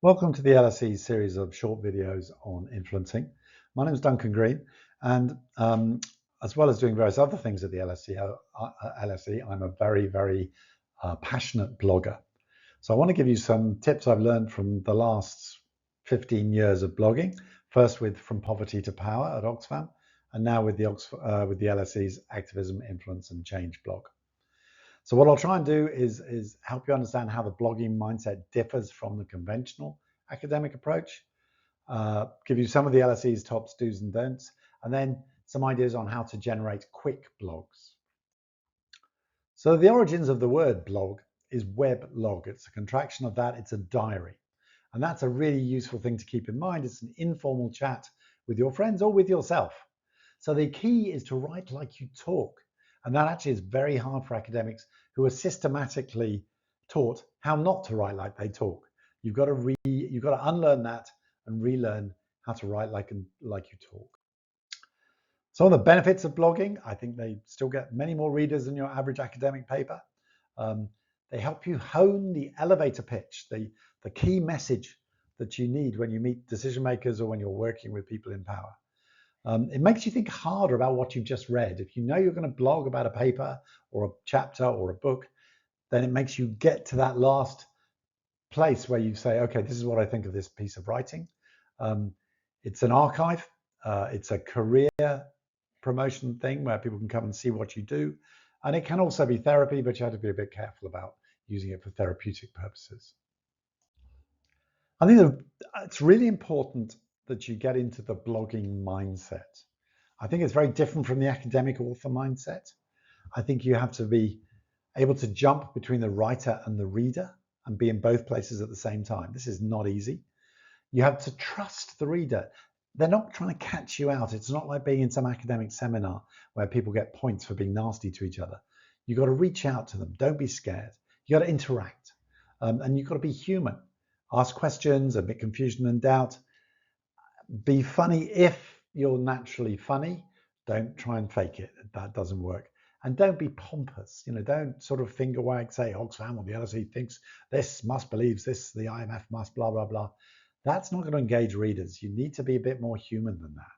Welcome to the LSE series of short videos on influencing. My name is Duncan Green, and as well as doing various other things at the LSE, I'm a very passionate blogger. So I want to give you some tips I've learned from the last 15 years of blogging, first with From Poverty to Power at Oxfam, and now with the LSE's Activism, Influence and Change blog. So what I'll try and do is help you understand how the blogging mindset differs from the conventional academic approach, give you some of the LSE's top do's and don'ts, and then some ideas on how to generate quick blogs. So the origins of the word blog is weblog. It's a contraction of that. It's a diary. And that's a really useful thing to keep in mind. It's an informal chat with your friends or with yourself. So the key is to write like you talk. And that actually is very hard for academics who are systematically taught how not to write like they talk. You've got to unlearn that and relearn how to write like you talk. Some of the benefits of blogging, I think they still get many more readers than your average academic paper. They help you hone the elevator pitch, the key message that you need when you meet decision makers or when you're working with people in power. It makes you think harder about what you've just read. If you know you're going to blog about a paper or a chapter or a book, then it makes you get to that last place where you say, okay, this is what I think of this piece of writing. It's an archive. It's a career promotion thing where people can come and see what you do. And it can also be therapy, but you have to be a bit careful about using it for therapeutic purposes. I think it's really important that you get into the blogging mindset. I think it's very different from the academic author mindset. I think you have to be able to jump between the writer and the reader and be in both places at the same time. This is not easy. You have to trust the reader. They're not trying to catch you out. It's not like being in some academic seminar where people get points for being nasty to each other. You've got to reach out to them. Don't be scared. You've got to interact. And you've got to be human. Ask questions, admit confusion and doubt. Be funny if you're naturally funny. Don't try and fake it. That doesn't work. And don't be pompous. Don't sort of finger wag, say Oxfam or the LSE thinks this, must believes this, the IMF must, blah, blah, blah. That's not going to engage readers. You need to be a bit more human than that.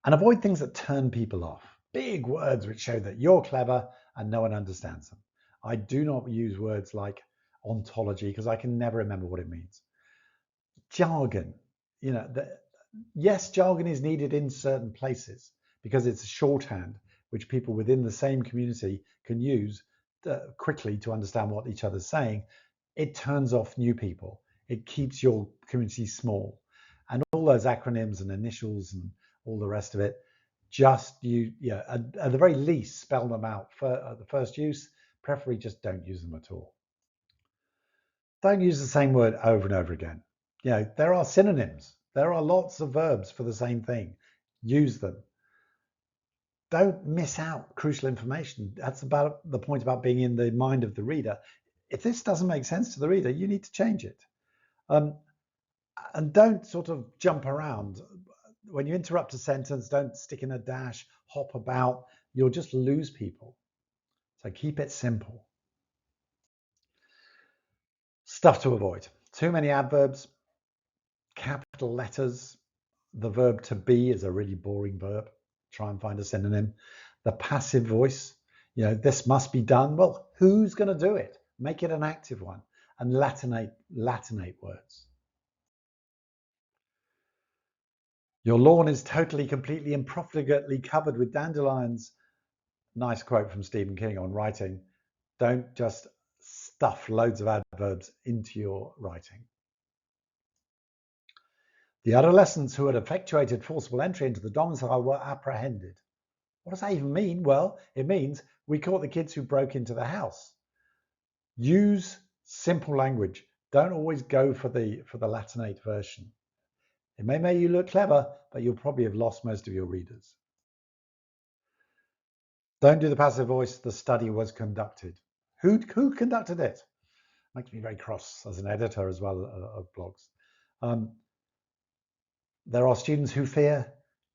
And avoid things that turn people off. Big words which show that you're clever and no one understands them. I do not use words like ontology because I can never remember what it means. Jargon, yes, jargon is needed in certain places because it's a shorthand which people within the same community can use quickly to understand what each other's saying. It turns off new people. It keeps your community small. And all those acronyms and initials and all the rest of it, at the very least, spell them out for the first use. Preferably just don't use them at all. Don't use the same word over and over again. There are synonyms. There are lots of verbs for the same thing. Use them. Don't miss out crucial information. That's about the point about being in the mind of the reader. If this doesn't make sense to the reader, you need to change it. And don't sort of jump around. When you interrupt a sentence, don't stick in a dash, hop about. You'll just lose people. So keep it simple. Stuff to avoid. Too many adverbs, capital letters. The verb to be is a really boring verb. Try and find a synonym. The passive voice, this must be done. Well, who's going to do it? Make it an active one. And Latinate words. Your lawn is totally, completely, and profligately covered with dandelions. Nice quote from Stephen King on writing. Don't just stuff loads of adverbs into your writing. The adolescents who had effectuated forcible entry into the domicile were apprehended. What does that even mean? Well, it means we caught the kids who broke into the house. Use simple language. Don't always go for the Latinate version. It may make you look clever, but you'll probably have lost most of your readers. Don't do the passive voice. The study was conducted. Who conducted it? Makes me very cross as an editor as well of blogs. There are students who fear.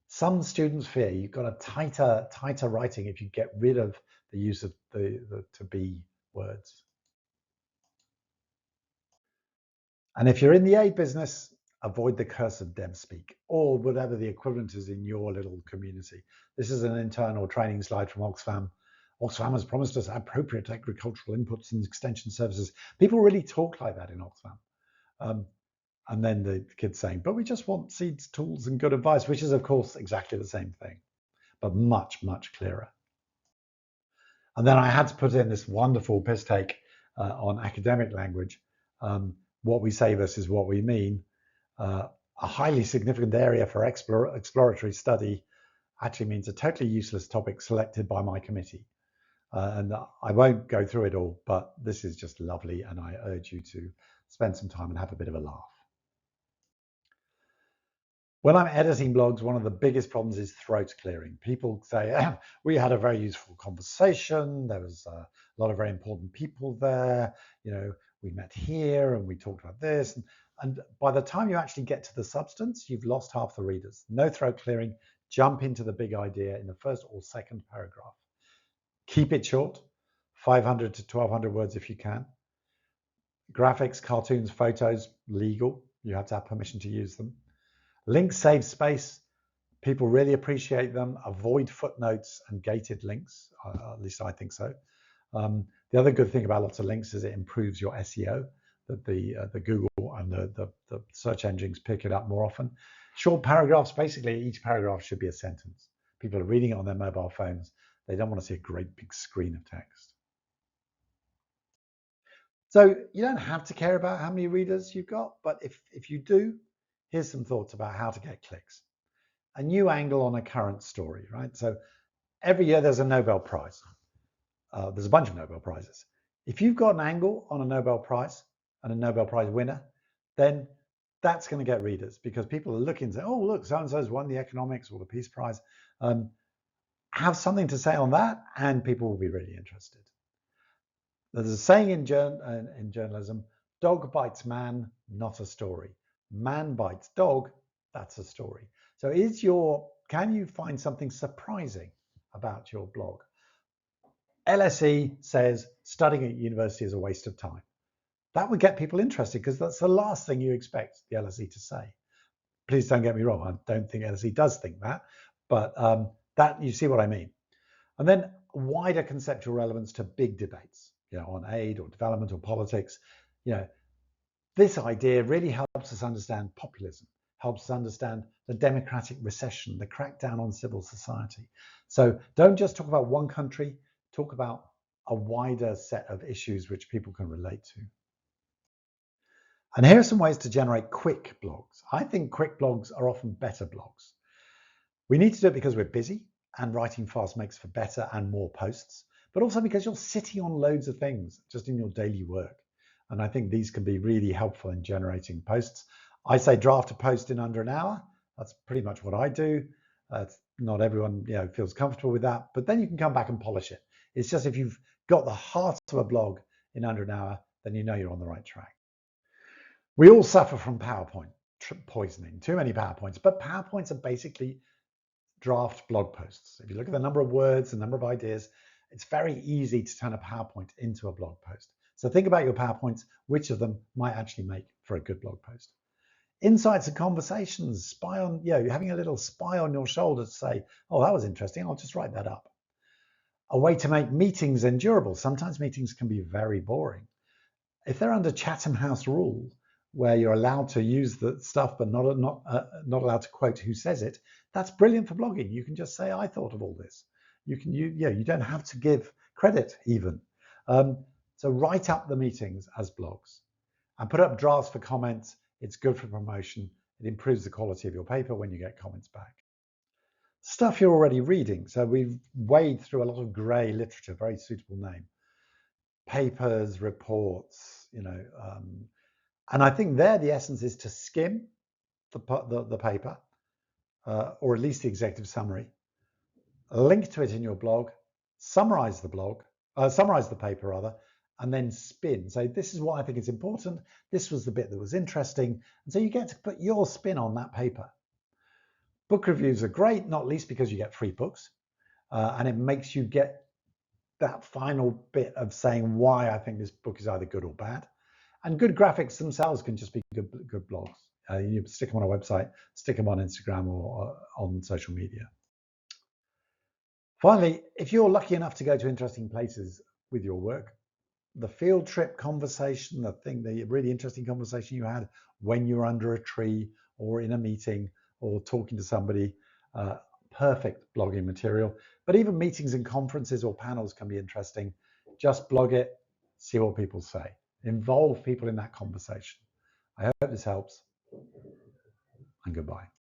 Some students fear. You've got a tighter writing if you get rid of the use of the to be words. And if you're in the aid business, avoid the curse of dev speak or whatever the equivalent is in your little community. This is an internal training slide from Oxfam. Oxfam has promised us appropriate agricultural inputs and extension services. People really talk like that in Oxfam. And then the kids saying, but we just want seeds, tools, and good advice, which is, of course, exactly the same thing, but much, much clearer. And then I had to put in this wonderful piss take on academic language. What we say versus what we mean. A highly significant area for exploratory study actually means a totally useless topic selected by my committee. And I won't go through it all, but this is just lovely, and I urge you to spend some time and have a bit of a laugh. When I'm editing blogs, one of the biggest problems is throat clearing. People say, we had a very useful conversation. There was a lot of very important people there. We met here and we talked about this. And by the time you actually get to the substance, you've lost half the readers. No throat clearing. Jump into the big idea in the first or second paragraph. Keep it short, 500 to 1200 words if you can. Graphics, cartoons, photos, legal. You have to have permission to use them. Links save space. People really appreciate them. Avoid footnotes and gated links. At least I think so. The other good thing about lots of links is it improves your SEO, that the Google and the search engines pick it up more often. Short paragraphs, basically each paragraph should be a sentence. People are reading it on their mobile phones. They don't want to see a great big screen of text. So you don't have to care about how many readers you've got, but if you do, here's some thoughts about how to get clicks. A new angle on a current story, right? So every year there's a Nobel Prize. There's a bunch of Nobel Prizes. If you've got an angle on a Nobel Prize and a Nobel Prize winner, then that's going to get readers because people are looking and say, oh, look, so-and-so's won the economics or the Peace Prize. Have something to say on that and people will be really interested. There's a saying in journalism, dog bites man, not a story. Man bites dog, that's a story. So can you find something surprising about your blog? LSE says studying at university is a waste of time. That would get people interested because that's the last thing you expect the LSE to say. Please don't get me wrong, I don't think LSE does think that, but that you see what I mean. And then wider conceptual relevance to big debates, on aid or development or politics. This idea really helps us understand populism, helps us understand the democratic recession, the crackdown on civil society. So don't just talk about one country, talk about a wider set of issues which people can relate to. And here are some ways to generate quick blogs. I think quick blogs are often better blogs. We need to do it because we're busy and writing fast makes for better and more posts, but also because you're sitting on loads of things just in your daily work. And I think these can be really helpful in generating posts. I say draft a post in under an hour. That's pretty much what I do. Not everyone feels comfortable with that, but then you can come back and polish it. It's just if you've got the heart of a blog in under an hour, then you're on the right track. We all suffer from PowerPoint poisoning, too many PowerPoints, but PowerPoints are basically draft blog posts. If you look at the number of words, the number of ideas, it's very easy to turn a PowerPoint into a blog post. So think about your PowerPoints, which of them might actually make for a good blog post. Insights and conversations, you're having a little spy on your shoulder to say, oh, that was interesting, I'll just write that up. A way to make meetings endurable. Sometimes meetings can be very boring. If they're under Chatham House rule, where you're allowed to use the stuff but not allowed to quote who says it, that's brilliant for blogging. You can just say, I thought of all this. You don't have to give credit even. So write up the meetings as blogs and put up drafts for comments. It's good for promotion. It improves the quality of your paper when you get comments back. Stuff you're already reading. So we've waded through a lot of grey literature, very suitable name. Papers, reports, and I think there the essence is to skim the paper, or at least the executive summary, link to it in your blog, summarize the paper rather, and then spin. So this is what I think is important. This was the bit that was interesting. And so you get to put your spin on that paper. Book reviews are great, not least because you get free books, and it makes you get that final bit of saying why I think this book is either good or bad. And good graphics themselves can just be good blogs. You stick them on a website, stick them on Instagram or on social media. Finally, if you're lucky enough to go to interesting places with your work, the field trip conversation, the really interesting conversation you had when you were under a tree or in a meeting or talking to somebody, perfect blogging material. But even meetings and conferences or panels can be interesting. Just blog it, see what people say. Involve people in that conversation. I hope this helps, and goodbye.